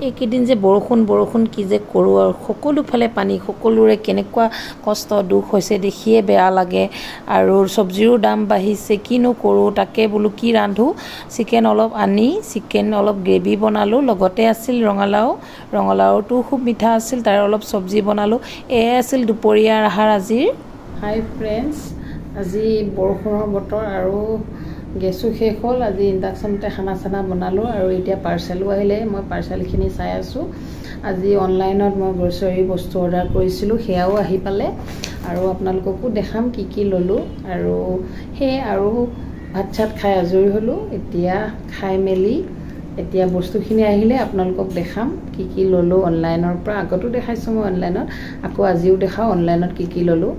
এইকেইদিন যে বৰষুণ কি যে কৰোঁ আৰু সকলোফালে পানী, সকলোৰে কেনেকুৱা কষ্ট দুখ হৈছে দেখিয়ে বেয়া লাগে। আৰু চব্জিৰো দাম বাঢ়িছে, কিনো কৰোঁ তাকে বোলো কি ৰান্ধোঁ। চিকেন অলপ আনি চিকেন অলপ গ্ৰেভি বনালোঁ, লগতে আছিল ৰঙালাওটো খুব মিঠা আছিল, তাৰ অলপ চব্জি বনালোঁ। এয়াই আছিল দুপৰীয়াৰ আহাৰ আজিৰ। হাই ফ্ৰেণ্ডছ, আজি বৰষুণৰ বতৰ আৰু গেছো শেষ হ'ল। আজি ইণ্ডাকশ্যনতে খানা চানা বনালোঁ আৰু এতিয়া পাৰ্চেলো আহিলে, মই পাৰ্চেলখিনি চাই আছোঁ। আজি অনলাইনত মই গ্ৰচাৰী বস্তু অৰ্ডাৰ কৰিছিলোঁ, সেয়াও আহি পালে আৰু আপোনালোককো দেখাম কি কি ল'লোঁ। আৰু সেয়ে আৰু ভাত চাত খাই আজৰি হ'লোঁ। এতিয়া খাই মেলি এতিয়া বস্তুখিনি আহিলে আপোনালোকক দেখাম কি কি ল'লোঁ অনলাইনৰ পৰা। আগতো দেখাইছোঁ মই অনলাইনত, আকৌ আজিও দেখাওঁ অনলাইনত কি কি ল'লোঁ।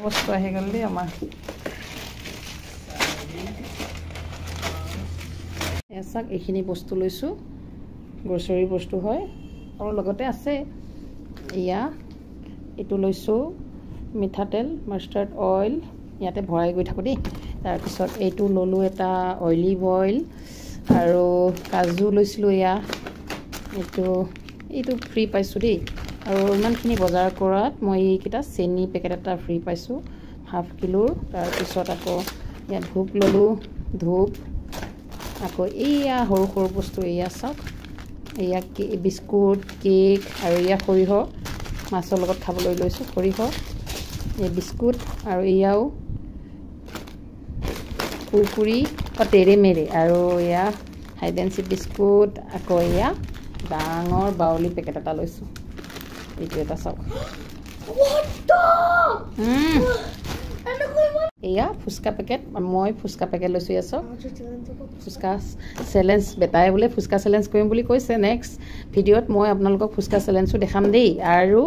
বস্তু আহি গ'ল দেই আমাৰ। চাওক, এইখিনি বস্তু লৈছোঁ, গ্ৰচাৰী বস্তু হয় আৰু লগতে আছে এইটো লৈছোঁ মিঠাতেল, মাষ্টাৰ্ড অইল, ইয়াতে ভৰাই গৈ থাকোঁ দেই। তাৰপিছত এইটো ল'লোঁ এটা অইলিভ অইল আৰু কাজু লৈছিলোঁ। এইটো ফ্ৰী পাইছোঁ দেই। আৰু ইমানখিনি বজাৰ কৰাত মই এইকেইটা চেনি পেকেট এটা ফ্ৰী পাইছোঁ ½ কিলোৰ। তাৰপিছত আকৌ ইয়াত ধূপ ল'লোঁ, ধূপ, আকৌ এয়া সৰু সৰু বস্তু চাওক, বিস্কুট, কেক আৰু সৰিয়হ, মাছৰ লগত খাবলৈ লৈছোঁ সৰিয়হ, বিস্কুট আৰু এয়াও কুৰকুৰি তেৰেমেৰে আৰু হাইড এণ্ড চিক বিস্কুট। আকৌ ডাঙৰ বাউলি পেকেট এটা লৈছোঁ, এইটো এটা চাওক। ফুচকা পেকেট, মই ফুচকা পেকেট লৈছোঁ। চাওক, ফুচকা চেলেঞ্জ, বেটাই বোলে ফুচকা চেলেঞ্জ কৰিম বুলি কৈছে। নেক্সট ভিডিঅ'ত মই আপোনালোকক ফুচকা চেলেঞ্জো দেখাম দেই। আৰু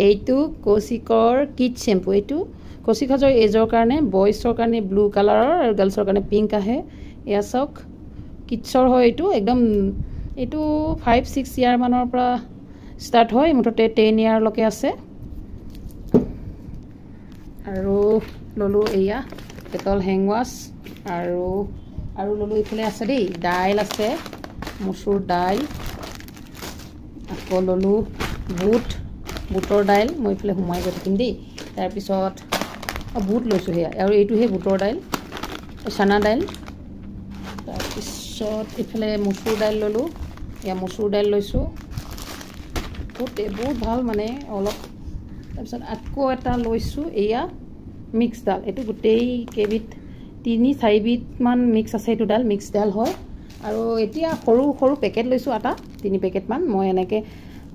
এইটো কৌশিকৰ কিড শ্বেম্পু, এইটো কৌশিকৰ এজৰ কাৰণে, বইজৰ কাৰণে ব্লু কালাৰৰ আৰু গাৰ্লছৰ কাৰণে পিংক আহে। চাওক, কিডছৰ হয় এইটো, একদম এইটো 5-6 ইয়াৰ মানৰ পৰা ষ্টাৰ্ট হয়, মুঠতে 10 ইয়াৰলৈকে আছে। আৰু ল'লোঁ ডেটল হেণ্ড ৱাছ আৰু ল'লোঁ এইফালে আছে দেই, দাইল আছে, মচুৰ দাইল, আকৌ ল'লোঁ বুটৰ দাইল, মই এইফালে সোমাই গৈ থাকিম দেই। তাৰপিছত বুট লৈছোঁ আৰু এইটোহে বুটৰ দাইল, চানা দাইল। তাৰপিছত এইফালে মচুৰ দাইল ল'লোঁ, মচুৰ দাইল লৈছোঁ, বহুত ভাল মানে অলপ। তাৰপিছত আকৌ এটা লৈছোঁ মিক্স দাল, এইটো গোটেই কেইবিধ 3-4 বিধমান মিক্স আছে, এইটো দাল মিক্স দাল হয়। আৰু এতিয়া সৰু সৰু পেকেট লৈছোঁ, 3 পেকেটমান। মই এনেকৈ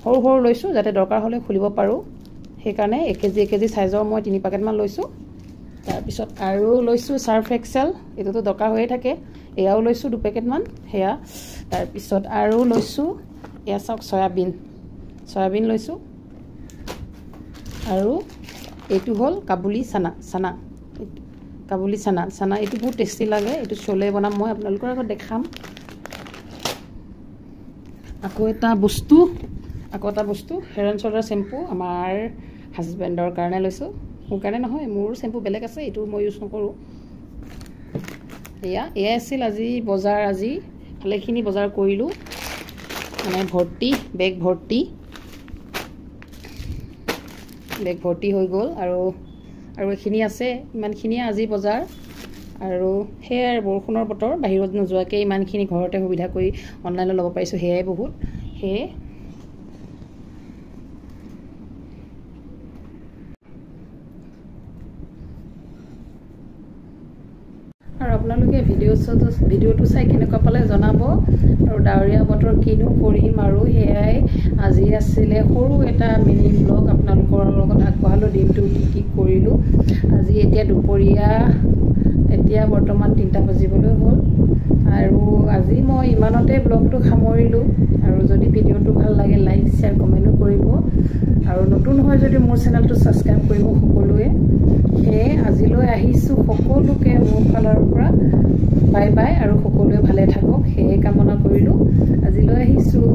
সৰু সৰু লৈছোঁ যাতে দৰকাৰ হ'লে খুলিব পাৰোঁ, সেইকাৰণে 1 কেজি চাইজৰ মই 3 পেকেটমান লৈছোঁ। তাৰপিছত আৰু লৈছোঁ চাৰ্ফ এক্সেল, এইটোতো দৰকাৰ হৈয়ে থাকে, এয়াও লৈছোঁ 2 পেকেটমান সেয়া। তাৰপিছত আৰু লৈছোঁ চাওক, চয়াবিন লৈছোঁ। আৰু এইটো হ'ল কাবুলি চানা, এইটো বহুত টেষ্টি লাগে, এইটো চলে বনাম মই, আপোনালোকৰ আগত দেখাম। আকৌ এটা বস্তু হেড এণ্ড শ্ব'ল্ডাৰ শ্বেম্পু, আমাৰ হাজবেণ্ডৰ কাৰণে লৈছোঁ, মোৰ কাৰণে নহয়, মোৰ শ্বেম্পু বেলেগ আছে, এইটো মই ইউজ নকৰোঁ। এয়াই আছিল আজি বজাৰ। আজি ভালেখিনি বজাৰ কৰিলোঁ, মানে বেগ ভৰ্তি হৈ গ'ল। আৰু এইখিনি আছে, ইমানখিনিয়ে আজি বজাৰ। আৰু সেয়াই বৰষুণৰ বতৰ, বাহিৰত নোযোৱাকৈ ইমানখিনি ঘৰতে সুবিধা কৰি অনলাইনত ল'ব পাৰিছোঁ, সেয়াই বহুত। আৰু আপোনালোকে ভিডিঅ'টো চাই কেনেকুৱা পালে জনাব। আৰু ডাৱৰীয়া বতৰ কিনো কৰিম, আৰু সেয়াই আজি আছিলে সৰু এটা মিনি ব্লগ আপোনালোকৰ লগত আগবঢ়ালোঁ, দিনটো কি কৰিলোঁ। আজি এতিয়া দুপৰীয়া, এতিয়া বৰ্তমান 3টা বাজিবলৈ হ'ল। আৰু আজি মই ইমানতে ব্লগটো সামৰিলোঁ। আৰু যদি ভিডিঅ'টো ভাল লাগে লাইক, শ্বেয়াৰ, কমেণ্টো কৰিব। আৰু নতুন হয় যদি মোৰ চেনেলটো ছাবস্ক্ৰাইব কৰিব সকলোৱে। সেয়ে আজিলৈ আহিছোঁ, সকলোকে মোৰ ফালৰ পৰা বাই বাই, আৰু সকলোৱে ভালে থাকক সেয়ে কামনা কৰিলোঁ। আজিলৈ আহিছোঁ।